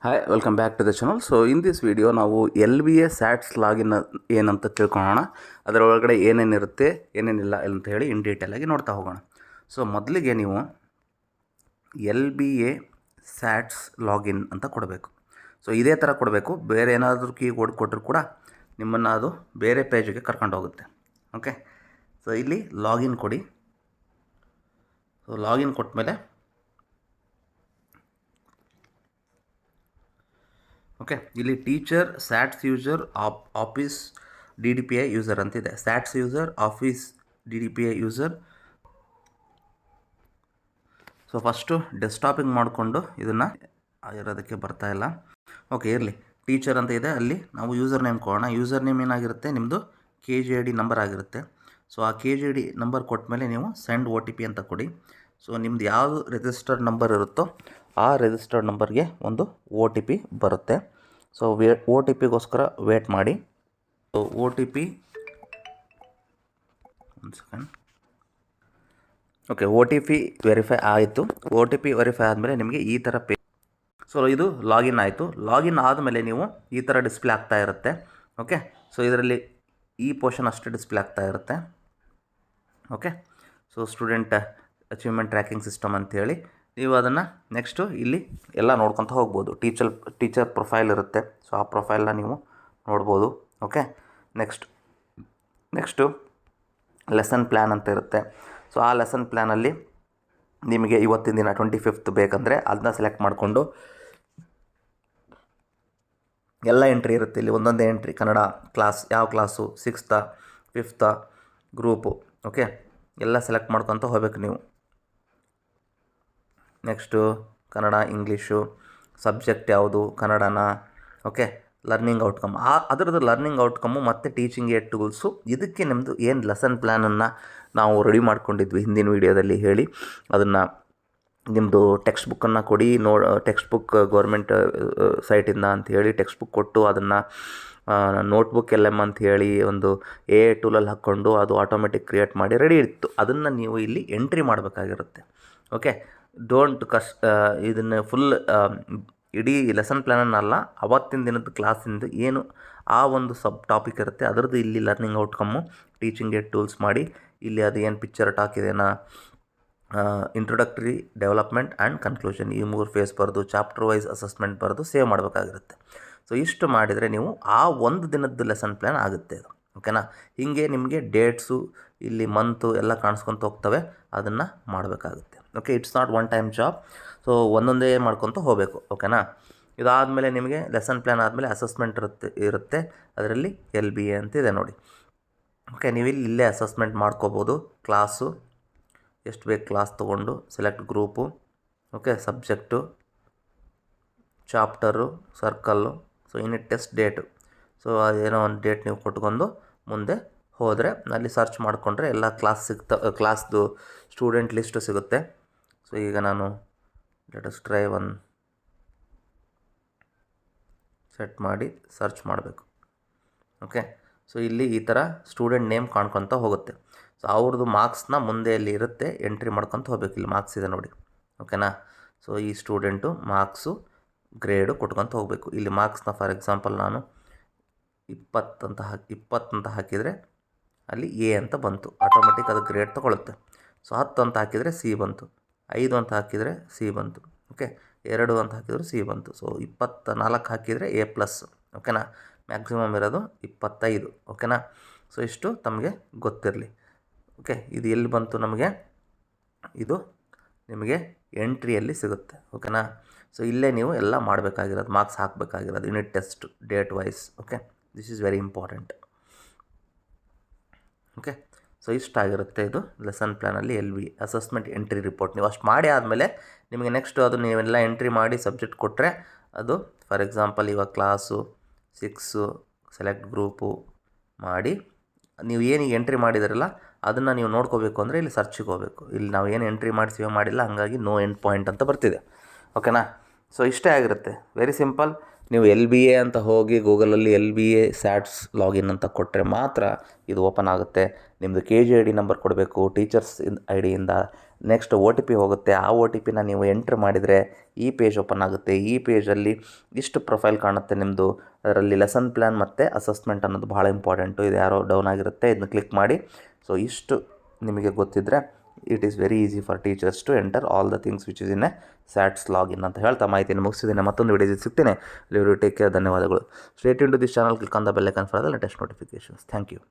Hi, welcome back to the channel. So in this video ನಾವು LBA SATS login ಏನಂತ ತಿಳ್ಕೊಳ್ಳೋಣ. ಅದರ ಒಳಗಡೆ ಏನೇನಿರುತ್ತೆ ಏನೇನಿಲ್ಲ ಅಂತ ಹೇಳಿ ಇನ್ ಡೀಟೇಲ್ ಆಗಿ ನೋಡ್ತಾ ಹೋಗೋಣ. ಸೊ ಮೊದಲಿಗೆ ನೀವು LBA SATS ಲಾಗಿನ್ ಅಂತ ಕೊಡಬೇಕು. ಸೊ ಇದೇ ಥರ ಕೊಡಬೇಕು. ಬೇರೆ ಏನಾದರೂ ಕೀಬೋರ್ಡ್ ಕೊಟ್ಟರು ಕೂಡ ನಿಮ್ಮನ್ನು ಅದು ಬೇರೆ ಪೇಜ್ಗೆ ಕರ್ಕೊಂಡು ಹೋಗುತ್ತೆ. ಓಕೆ, ಸೊ ಇಲ್ಲಿ ಲಾಗಿನ್ ಕೊಡಿ. ಸೊ ಲಾಗಿನ್ ಕೊಟ್ಟ ಮೇಲೆ ಓಕೆ, ಇಲ್ಲಿ teacher SATS user office DDPI user ಅಂತಿದೆ. SATS user office DDPI user. So first ಡೆಸ್ಕ್ಟಾಪಿಂಗ್ ಮಾಡಿಕೊಂಡು ಇದನ್ನು ಇರೋದಕ್ಕೆ ಬರ್ತಾ ಇಲ್ಲ. ಓಕೆ, ಇರಲಿ. ಟೀಚರ್ ಅಂತ ಇದೆ, ಅಲ್ಲಿ ನಾವು ಯೂಸರ್ ನೇಮ್ ಕೊಡೋಣ. ಯೂಸರ್ ನೇಮ್ ಏನಾಗಿರುತ್ತೆ, ನಿಮ್ಮದು KGID ನಂಬರ್ ಆಗಿರುತ್ತೆ. ಸೊ ಆ KGID ನಂಬರ್ ಕೊಟ್ಟ ಮೇಲೆ ನೀವು ಸೆಂಡ್ OTP ಅಂತ ಕೊಡಿ. ಸೊ ನಿಮ್ದು ಯಾವುದು ರಿಜಿಸ್ಟರ್ಡ್ ನಂಬರ್ ಇರುತ್ತೋ ಆ ರಿಜಿಸ್ಟರ್ಡ್ ನಂಬರ್ಗೆ ಒಂದು OTP ಬರುತ್ತೆ. ಸೊ OTPಗೋಸ್ಕರ ವೇಟ್ ಮಾಡಿ. ಸೊ OTP ಒಂದು ಸೆಕೆಂಡ್. ಓಕೆ, OTP ವೆರಿಫೈ ಆಯಿತು. OTP ವೆರಿಫೈ ಆದಮೇಲೆ ನಿಮಗೆ ಈ ಥರ ಸೊ ಇದು ಲಾಗಿನ್ ಆಯಿತು. ಲಾಗಿನ್ ಆದಮೇಲೆ ನೀವು ಈ ಥರ ಡಿಸ್ಪ್ಲೇ ಆಗ್ತಾ ಇರುತ್ತೆ. ಓಕೆ, ಸೊ ಇದರಲ್ಲಿ ಈ ಪೋರ್ಷನ್ ಅಷ್ಟೇ ಡಿಸ್ಪ್ಲೇ ಆಗ್ತಾ ಇರುತ್ತೆ. Okay, so student achievement tracking system ಅಂಥೇಳಿ ನೀವು ಅದನ್ನು ನೆಕ್ಸ್ಟು ಇಲ್ಲಿ ಎಲ್ಲ ನೋಡ್ಕೊತ ಹೋಗ್ಬೋದು. ಟೀಚರ್ ಪ್ರೊಫೈಲ್ ಇರುತ್ತೆ. ಸೊ ಆ ಪ್ರೊಫೈಲ್ನ ನೀವು ನೋಡ್ಬೋದು. ಓಕೆ, ನೆಕ್ಸ್ಟು ಲೆಸನ್ ಪ್ಲ್ಯಾನ್ ಅಂತ ಇರುತ್ತೆ. ಸೊ ಆ ಲೆಸನ್ ಪ್ಲ್ಯಾನಲ್ಲಿ ನಿಮಗೆ ಇವತ್ತಿನ ದಿನ 25th ಬೇಕಂದರೆ ಅದನ್ನ ಸೆಲೆಕ್ಟ್ ಮಾಡಿಕೊಂಡು ಎಲ್ಲ ಎಂಟ್ರಿ ಇರುತ್ತೆ. ಇಲ್ಲಿ ಒಂದೊಂದೇ ಎಂಟ್ರಿ, ಕನ್ನಡ ಕ್ಲಾಸ್, ಯಾವ class, 6th 5th group. Okay, ಎಲ್ಲ ಸೆಲೆಕ್ಟ್ ಮಾಡ್ಕೊತ ಹೋಗ್ಬೇಕು ನೀವು. ನೆಕ್ಸ್ಟು ಕನ್ನಡ, ಇಂಗ್ಲೀಷು, ಸಬ್ಜೆಕ್ಟ್ ಯಾವುದು, ಕನ್ನಡನ. ಓಕೆ, ಲರ್ನಿಂಗ್ ಔಟ್ಕಮ್, ಅದರದ್ದು ಲರ್ನಿಂಗ್ ಔಟ್ಕಮ್ಮು ಮತ್ತು ಟೀಚಿಂಗ್ ಏಡ್ ಟೂಲ್ಸು. ಇದಕ್ಕೆ ನಿಮ್ಮದು ಏನು ಲೆಸನ್ ಪ್ಲ್ಯಾನನ್ನು ನಾವು ರೆಡಿ ಮಾಡ್ಕೊಂಡಿದ್ವಿ ಹಿಂದಿನ ವೀಡಿಯೋದಲ್ಲಿ ಹೇಳಿ, ಅದನ್ನು ನಿಮ್ಮದು ಟೆಕ್ಸ್ಟ್ ಬುಕ್ಕನ್ನು ಕೊಡಿ. ಟೆಕ್ಸ್ಟ್ ಬುಕ್ ಗೌರ್ಮೆಂಟ್ ಸೈಟಿಂದ ಅಂಥೇಳಿ ಟೆಕ್ಸ್ಟ್ ಬುಕ್ ಕೊಟ್ಟು ಅದನ್ನು ನೋಟ್ಬುಕ್ LM ಅಂತ ಹೇಳಿ ಒಂದು AI ಟೂಲಲ್ಲಿ ಹಾಕ್ಕೊಂಡು ಅದು ಆಟೋಮೆಟಿಕ್ ಕ್ರಿಯೇಟ್ ಮಾಡಿ ರೆಡಿ ಇತ್ತು. ಅದನ್ನು ನೀವು ಇಲ್ಲಿ ಎಂಟ್ರಿ ಮಾಡಬೇಕಾಗಿರುತ್ತೆ. ಓಕೆ, ಇದನ್ನು ಫುಲ್ ಇಡೀ ಲೆಸನ್ ಪ್ಲ್ಯಾನನ್ನಲ್ಲ, ಅವತ್ತಿನ ದಿನದ ಕ್ಲಾಸಿಂದ ಏನು ಆ ಒಂದು ಸಬ್ ಟಾಪಿಕ್ ಇರುತ್ತೆ ಅದರದ್ದು ಇಲ್ಲಿ learning outcome, teaching aid tools ಮಾಡಿ ಇಲ್ಲಿ ಅದು ಏನು ಪಿಕ್ಚರ್ ಟಾಕಿದೆನಾ, ಇಂಟ್ರೊಡಕ್ಟರಿ, ಡೆವಲಪ್ಮೆಂಟ್ ಆ್ಯಂಡ್ ಕನ್ಕ್ಲೂಷನ್, ಈ 3 ಫೇಸ್ ಬರೆದು ಚಾಪ್ಟರ್ ವೈಸ್ ಅಸೆಸ್ಮೆಂಟ್ ಬರೆದು ಸೇವ್ ಮಾಡಬೇಕಾಗಿರುತ್ತೆ. ಸೊ ಇಷ್ಟು ಮಾಡಿದರೆ ನೀವು ಆ ಒಂದು ದಿನದ ಲೆಸನ್ ಪ್ಲ್ಯಾನ್ ಆಗುತ್ತೆ ಅದು. ಓಕೆನಾ, ಹೀಗೆ ನಿಮಗೆ ಡೇಟ್ಸು ಇಲ್ಲಿ ಮಂತು ಎಲ್ಲ ಕಾಣಿಸ್ಕೊತ ಹೋಗ್ತವೆ, ಅದನ್ನು ಮಾಡಬೇಕಾಗುತ್ತೆ. Okay, it's not one time job. So ಒಂದೊಂದೇ ಮಾಡ್ಕೊತ ಹೋಗಬೇಕು. ಓಕೆನಾ, ಇದಾದಮೇಲೆ ನಿಮಗೆ ಲೆಸನ್ ಪ್ಲ್ಯಾನ್ ಆದಮೇಲೆ ಅಸೆಸ್ಮೆಂಟ್ ಇರುತ್ತೆ. ಅದರಲ್ಲಿ LBA ಅಂತ ಇದೆ ನೋಡಿ. ಓಕೆ, ನೀವು ಇಲ್ಲೇ ಅಸೆಸ್ಮೆಂಟ್ ಮಾಡ್ಕೋಬೋದು. ಕ್ಲಾಸು ಎಷ್ಟು ಬೇಕು ಕ್ಲಾಸ್ ತೊಗೊಂಡು select group. Okay, subject, chapter, circle. So unit test date. So ಅದೇನೋ ಒಂದು ಡೇಟ್ ನೀವು ಕೊಟ್ಕೊಂಡು ಮುಂದೆ ಹೋದರೆ ಅಲ್ಲಿ ಸರ್ಚ್ ಮಾಡಿಕೊಂಡ್ರೆ ಎಲ್ಲ ಕ್ಲಾಸ್ದು ಸ್ಟೂಡೆಂಟ್ ಲಿಸ್ಟು ಸಿಗುತ್ತೆ. ಸೊ ಈಗ ನಾನು ಲೆಟಸ್ ಟ್ರೈ ಒನ್ ಸೆಟ್ ಮಾಡಿ ಸರ್ಚ್ ಮಾಡಬೇಕು. ಓಕೆ, ಸೊ ಇಲ್ಲಿ ಈ ಥರ ಸ್ಟೂಡೆಂಟ್ ನೇಮ್ ಕಾಣ್ಕೊತ ಹೋಗುತ್ತೆ. ಸೊ ಅವ್ರದ್ದು ಮಾರ್ಕ್ಸ್ನ ಮುಂದೆ ಇಲ್ಲಿ ಇರುತ್ತೆ, ಎಂಟ್ರಿ ಮಾಡ್ಕೊತ ಹೋಗ್ಬೇಕು. ಇಲ್ಲಿ ಮಾರ್ಕ್ಸ್ ಇದೆ ನೋಡಿ. ಓಕೆನಾ, ಸೊ ಈ ಸ್ಟೂಡೆಂಟು ಮಾರ್ಕ್ಸು ಗ್ರೇಡು ಕೊಟ್ಕೊತ ಹೋಗಬೇಕು. ಇಲ್ಲಿ ಮಾರ್ಕ್ಸ್ನ ಫಾರ್ ಎಕ್ಸಾಂಪಲ್ ನಾನು 20 ಅಂತ ಹಾಕಿದರೆ ಅಲ್ಲಿ A ಅಂತ ಬಂತು, ಆಟೋಮೆಟಿಕ್ ಅದು ಗ್ರೇಡ್ ತೊಗೊಳುತ್ತೆ. ಸೊ 10 ಅಂತ ಹಾಕಿದರೆ C ಬಂತು, 5 ಅಂತ ಹಾಕಿದರೆ C ಬಂತು. ಓಕೆ, 2 ಅಂತ ಹಾಕಿದರೆ C ಬಂತು. ಸೊ 24 ಹಾಕಿದರೆ A+. ಓಕೆನಾ, ಮ್ಯಾಕ್ಸಿಮಮ್ ಇರೋದು 25. ಓಕೆನಾ, ಸೊ ಇಷ್ಟು ತಮಗೆ ಗೊತ್ತಿರಲಿ. ಓಕೆ, ಇದು ಎಲ್ಲಿ ಬಂತು ನಮಗೆ, ಇದು ನಿಮಗೆ ಎಂಟ್ರಿಯಲ್ಲಿ ಸಿಗುತ್ತೆ. ಓಕೆನಾ, ಸೊ ಇಲ್ಲೇ ನೀವು ಎಲ್ಲ ಮಾಡಬೇಕಾಗಿರೋದು, ಮಾರ್ಕ್ಸ್ ಹಾಕಬೇಕಾಗಿರೋದು, unit test date wise. Okay, this is very important. Okay, so ಇಷ್ಟಾಗಿರುತ್ತೆ ಇದು ಲೆಸನ್ ಪ್ಲ್ಯಾನಲ್ಲಿ LBA ಅಸೆಸ್ಮೆಂಟ್ ಎಂಟ್ರಿ ರಿಪೋರ್ಟ್. ನೀವು ಅಷ್ಟು ಮಾಡಿ ಆದಮೇಲೆ ನಿಮಗೆ ನೆಕ್ಸ್ಟು ಅದು ನೀವೆಲ್ಲ ಎಂಟ್ರಿ ಮಾಡಿ ಸಬ್ಜೆಕ್ಟ್ ಕೊಟ್ಟರೆ ಅದು ಫಾರ್ ಎಕ್ಸಾಂಪಲ್ ಇವಾಗ ಕ್ಲಾಸು 6 ಸೆಲೆಕ್ಟ್ ಗ್ರೂಪು ಮಾಡಿ ನೀವು ಏನೀಗ ಎಂಟ್ರಿ ಮಾಡಿದಾರಲ್ಲ ಅದನ್ನು ನೀವು ನೋಡ್ಕೋಬೇಕು ಅಂದರೆ ಇಲ್ಲಿ ಸರ್ಚಿಗೆ ಹೋಗಬೇಕು. ಇಲ್ಲಿ ನಾವು ಏನು ಎಂಟ್ರಿ ಮಾಡಿ ಸೇವ್ ಮಾಡಿಲ್ಲ, ಹಾಗಾಗಿ ನೋ ಎಂಡ್ ಪಾಯಿಂಟ್ ಅಂತ ಬರ್ತಿದೆ. ಓಕೆನಾ, ಸೊ ಇಷ್ಟೇ ಆಗಿರುತ್ತೆ, ವೆರಿ ಸಿಂಪಲ್. ನೀವು LBA ಅಂತ ಹೋಗಿ ಗೂಗಲಲ್ಲಿ LBA SATS ಲಾಗಿನ್ ಅಂತ ಕೊಟ್ಟರೆ ಮಾತ್ರ ಇದು ಓಪನ್ ಆಗುತ್ತೆ. ನಿಮ್ಮದು KGID ನಂಬರ್ ಕೊಡಬೇಕು, ಟೀಚರ್ಸ್ IDಯಿಂದ ನೆಕ್ಸ್ಟ್ OTP ಹೋಗುತ್ತೆ. ಆ OTPನ ನೀವು ಎಂಟ್ರ್ ಮಾಡಿದರೆ ಈ ಪೇಜ್ ಓಪನ್ ಆಗುತ್ತೆ. ಈ ಪೇಜಲ್ಲಿ ಇಷ್ಟು ಪ್ರೊಫೈಲ್ ಕಾಣುತ್ತೆ ನಿಮ್ಮದು. ಅದರಲ್ಲಿ ಲೆಸನ್ ಪ್ಲ್ಯಾನ್ ಮತ್ತು ಅಸೆಸ್ಮೆಂಟ್ ಅನ್ನೋದು ಭಾಳ ಇಂಪಾರ್ಟೆಂಟು. ಇದು ಯಾರೋ ಡೌನ್ ಆಗಿರುತ್ತೆ, ಇದನ್ನ ಕ್ಲಿಕ್ ಮಾಡಿ. ಸೊ ಇಷ್ಟು ನಿಮಗೆ ಗೊತ್ತಿದ್ದರೆ it is very easy for teachers to enter all the things which is in a SATS login ಅಂತ ಹೇಳ್ತಾ ಮಾಹಿತಿಯನ್ನು ಮುಗಿಸಿದ್ದೇನೆ. ಮತ್ತೊಂದು ವಿಡಿಯೋದಲ್ಲಿ ಸಿಗ್ತೇನೆ. Take care. ಧನ್ಯವಾದಗಳು. Stay tune to this channel. Click on the bell icon for the latest notifications. Thank you.